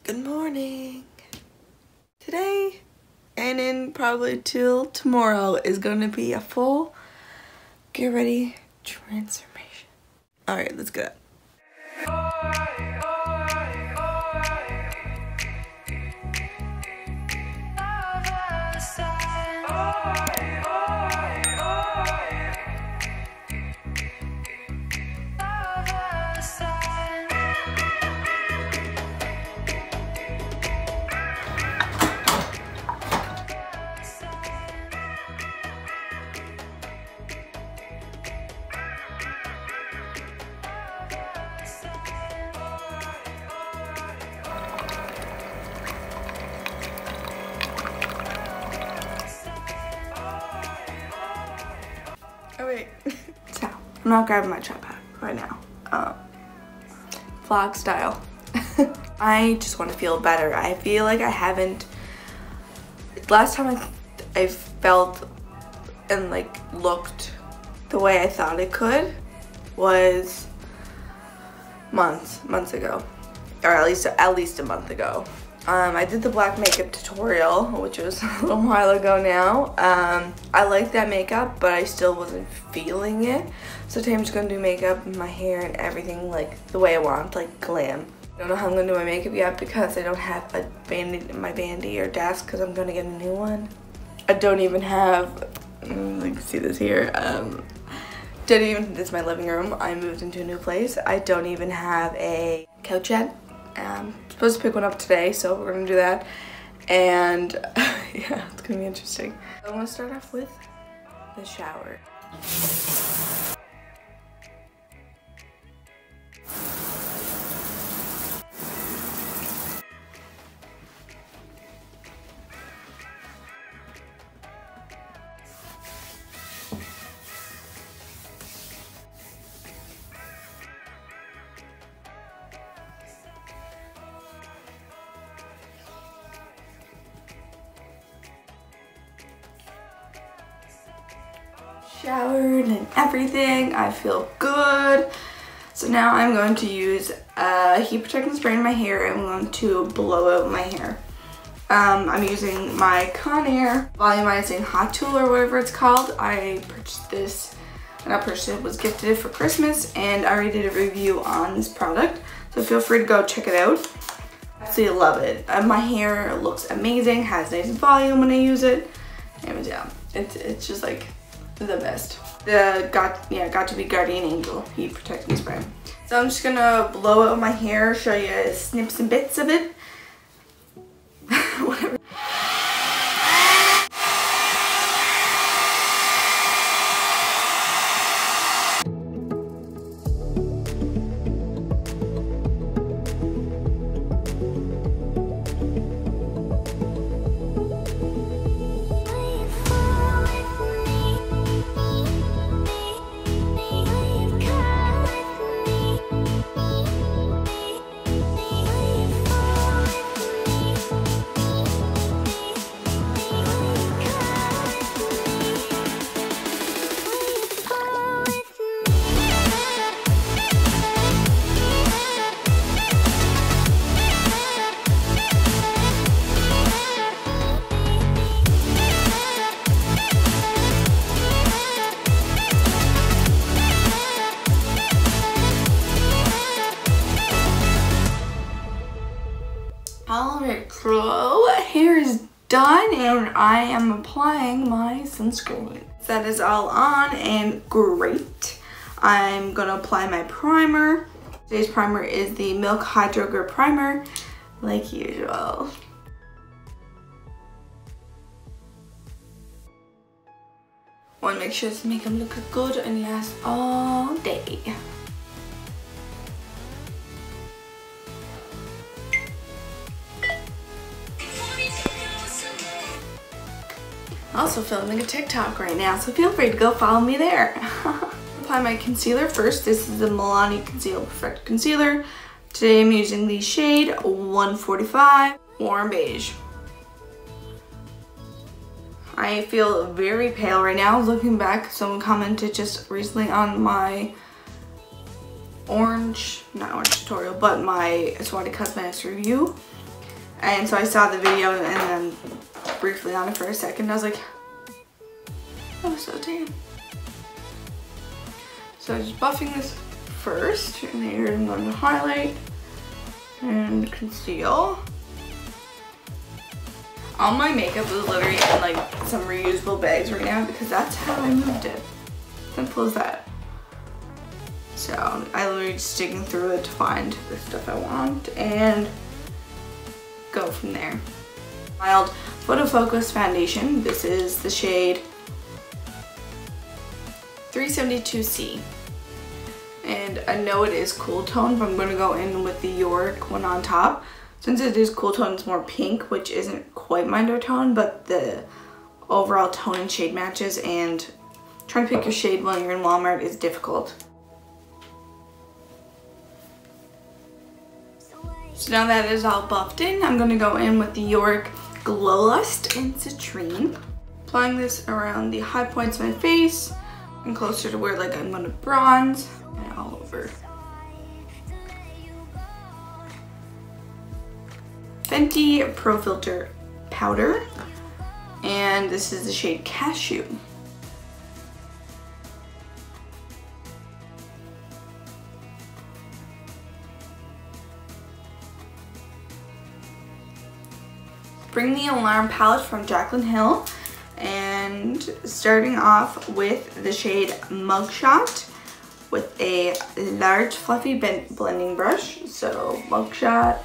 Good morning. Today and in probably till tomorrow is going to be a full get ready transformation. All right, let's go. Alright, so I'm not grabbing my tripod right now, vlog style. I just want to feel better. I feel like I haven't, last time I felt and like looked the way I thought it could was months ago, or at least a month ago. I did the black makeup tutorial, which was a little while ago now. I liked that makeup, but I still wasn't feeling it. So today I'm just gonna do makeup, my hair, and everything like the way I want, like glam. I don't know how I'm gonna do my makeup yet because I don't have a my bandy or desk because I'm gonna get a new one. I don't even have, you can see this here. This is my living room. I moved into a new place. I don't even have a couch yet. I'm supposed to pick one up today, so we're gonna do that. And yeah, it's gonna be interesting. I'm gonna start off with the shower. Showered and everything. I feel good. So now I'm going to use a heat protectant spray in my hair. I'm going to blow out my hair. I'm using my Conair volumizing hot tool or whatever it's called. I purchased this, not purchased it, was gifted it for Christmas, and I already did a review on this product. So feel free to go check it out. Absolutely love it. My hair looks amazing, has nice volume when I use it. And yeah, it's just like the best. The got to be Guardian Angel heat protecting spray. So I'm just gonna blow out my hair, show you snips and bits of it. Whatever. Alright, so hair is done and I am applying my sunscreen. That is all on and great. I'm gonna apply my primer. Today's primer is the Milk Hydro Grip Primer, like usual. Want to make sure this makeup looks good and last all day. Also filming a TikTok right now, so feel free to go follow me there. Apply my concealer first. This is the Milani Conceal Perfect Concealer. Today I'm using the shade 145 Warm Beige. I feel very pale right now. Looking back, someone commented just recently on my not orange tutorial, but my Swati Cosmetics review. And so I saw the video and then briefly on it for a second. I was like, that was so tan. So I'm just buffing this first, and here I'm going to highlight and conceal. All my makeup is literally in like some reusable bags right now because that's how I moved it. Simple as that. So I literally just digging through it to find the stuff I want and go from there. Mild Photo Focus Foundation. This is the shade 372C. And I know it is cool tone, but I'm going to go in with the York one on top. Since it is cool tone, it's more pink, which isn't quite my undertone, but the overall tone and shade matches, and trying to pick your shade while you're in Walmart is difficult. So now that is all buffed in, I'm going to go in with the York Glow Lust in Citrine. Applying this around the high points of my face and closer to where like I'm going to bronze and all over. Fenty Pro Filter powder, and this is the shade Cashew. Bring the Alarm palette from Jaclyn Hill, and starting off with the shade Mugshot with a large fluffy blending brush. So Mugshot.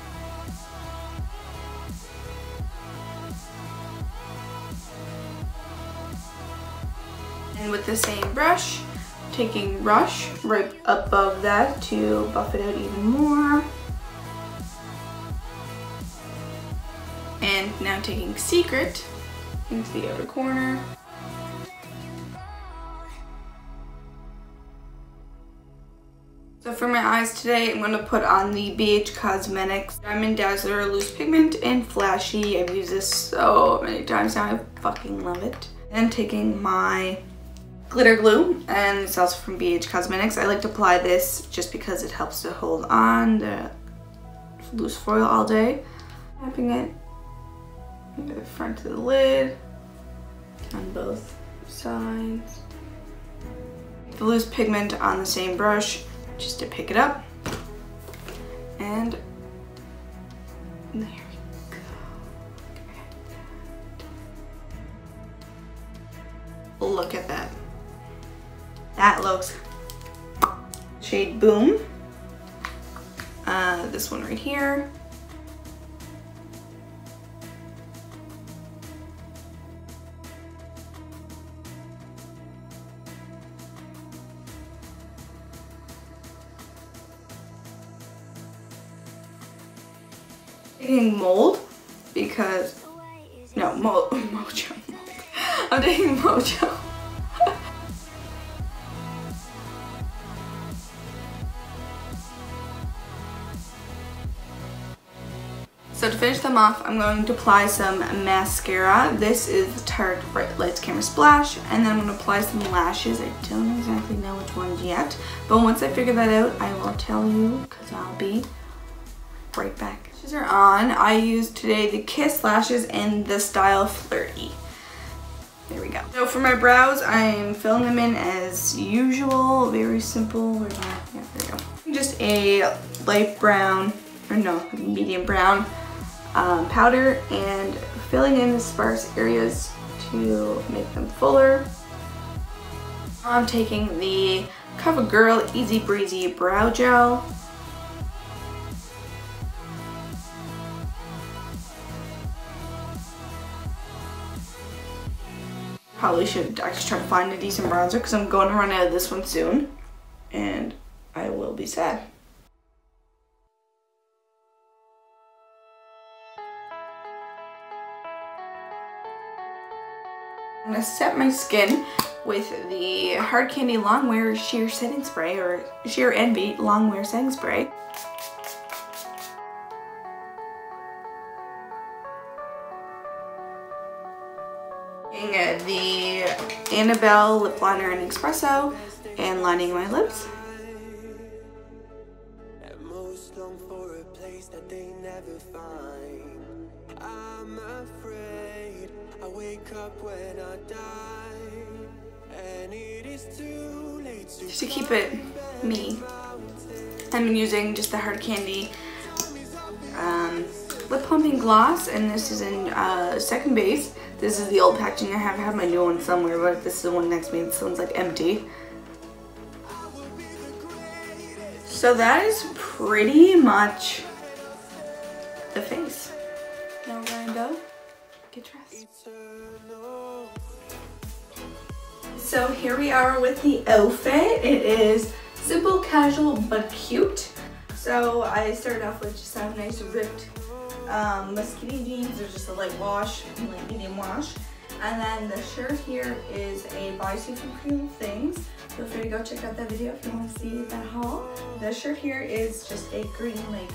And with the same brush, taking Rush right above that to buff it out even more. And now taking Secret into the outer corner. So for my eyes today, I'm going to put on the BH Cosmetics Diamond Dazzler Loose Pigment in Flashy. I've used this so many times now, I fucking love it. And taking my glitter glue, and it's also from BH Cosmetics. I like to apply this just because it helps to hold on the loose foil all day. Tapping it into the front of the lid on both sides. The loose pigment on the same brush just to pick it up. And there we go. Look at that. That looks shade Boom. This one right here. Taking Mold because Mojo. I'm taking Mojo. So to finish them off, I'm going to apply some mascara. This is the Tarte Bright Lights Camera Splash, and then I'm going to apply some lashes. I don't exactly know which ones yet, but once I figure that out, I will tell you because I'll be right back. Lashes are on. I used today the Kiss lashes in the style Flirty. There we go. So for my brows, I'm filling them in as usual. Very simple. Yeah, there we go. Just a light brown, or no, medium brown powder, and filling in the sparse areas to make them fuller. I'm taking the CoverGirl Easy Breezy Brow Gel. Probably should actually try to find a decent bronzer because I'm going to run out of this one soon, and I will be sad. I'm going to set my skin with the Hard Candy Longwear Sheer Setting Spray, or Sheer Envy Longwear Setting Spray. Taking the Annabelle Lip Liner in Espresso and lining my lips. At most long for a place that they never find. I'm afraid I wake up when I die, and it is too late to keep it me. I've been using just the Hard Candy lip plumping gloss, and this is in Second Base. This is the old packaging. I have my new one somewhere, but this is the one next to me. This one's like empty. So that is pretty much the face. Now we're gonna go get dressed. So here we are with the outfit. It is simple, casual, but cute. So I started off with just a nice ripped skinny jeans. They're just a light wash, like medium wash. And then the shirt here is a bodysuit from Pretty Things. Feel free to go check out that video if you want to see that haul. The shirt here is just a green like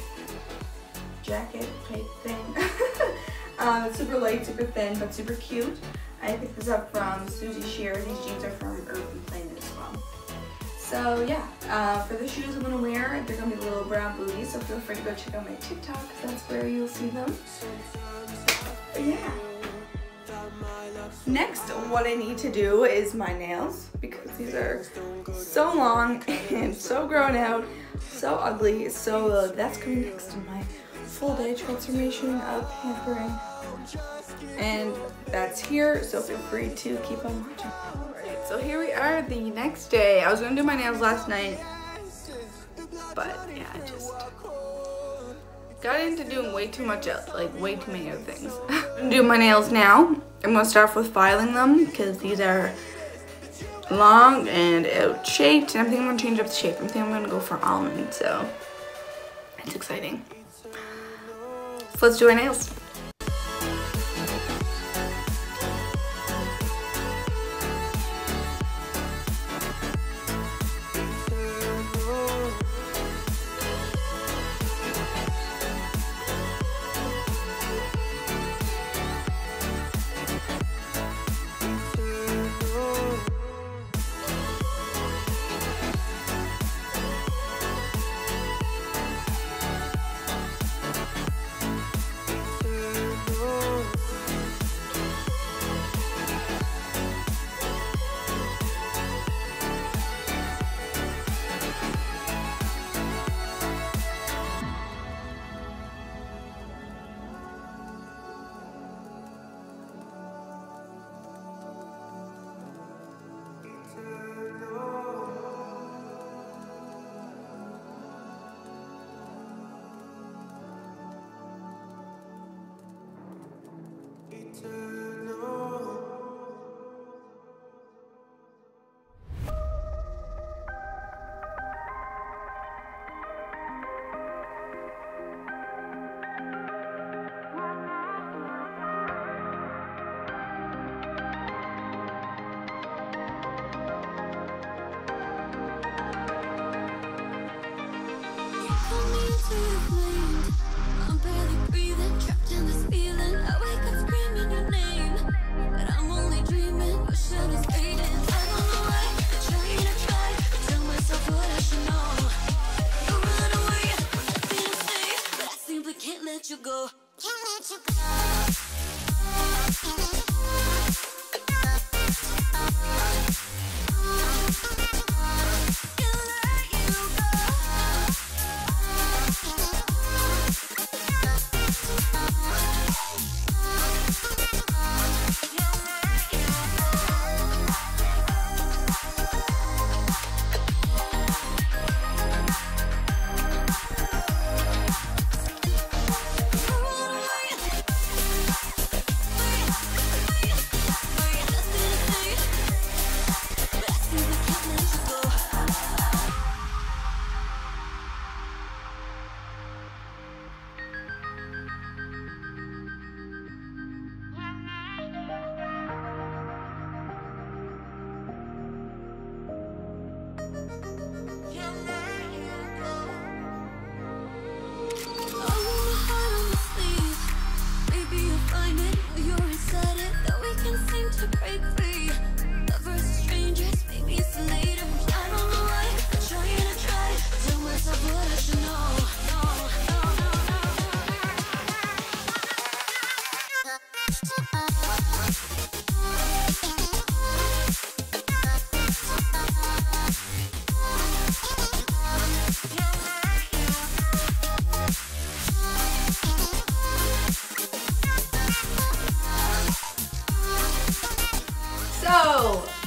jacket type thing. It's super light, super thin, but super cute. I picked this up from Susie Shear. These jeans are from Urban Planet as well. So yeah, for the shoes I'm gonna wear, they're gonna be little brown booties, so feel free to go check out my TikTok, because that's where you'll see them. But yeah. Next, what I need to do is my nails, because these are so long and so grown out, so ugly. So that's coming next to my full day transformation of pampering. And that's here, so feel free to keep on watching. Alright, so here we are the next day. I was gonna do my nails last night, but yeah, I just got into doing way too much else, like way too many other things. I'm gonna do my nails now. I'm gonna start off with filing them because these are long and out shaped, and I think I'm gonna change up the shape. I think I'm gonna go for almond, so it's exciting. So let's do our nails.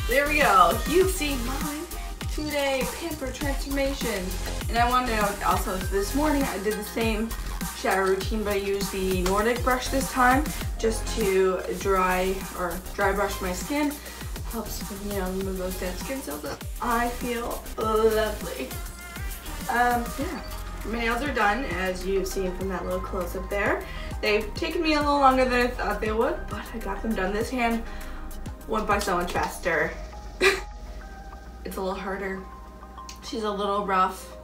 there we go. You've seen my 2-day pamper transformation. And I wanted to know also, this morning I did the same shower routine, but I used the Nordic brush this time just to dry brush my skin. Helps, you know, remove those dead skin cells. I feel lovely. Yeah, my nails are done, as you've seen from that little close-up there. They've taken me a little longer than I thought they would, but I got them done. This hand went by so much faster. It's a little harder. She's a little rough,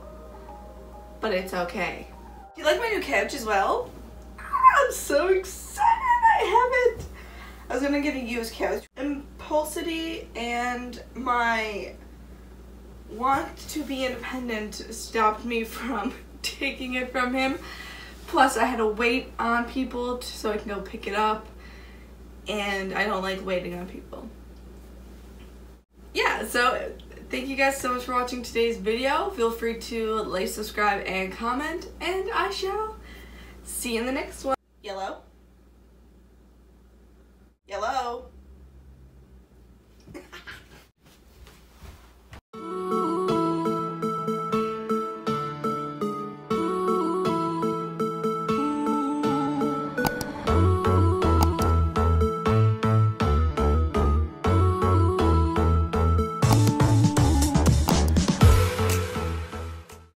but it's okay. Do you like my new couch as well? I'm so excited I have it. I was gonna get a used couch. Impulsivity and my want to be independent stopped me from taking it from him. Plus I had to wait on people so I can go pick it up, and I don't like waiting on people. Yeah, so thank you guys so much for watching today's video. Feel free to like, subscribe, and comment, and I shall see you in the next one. Yellow? Yellow?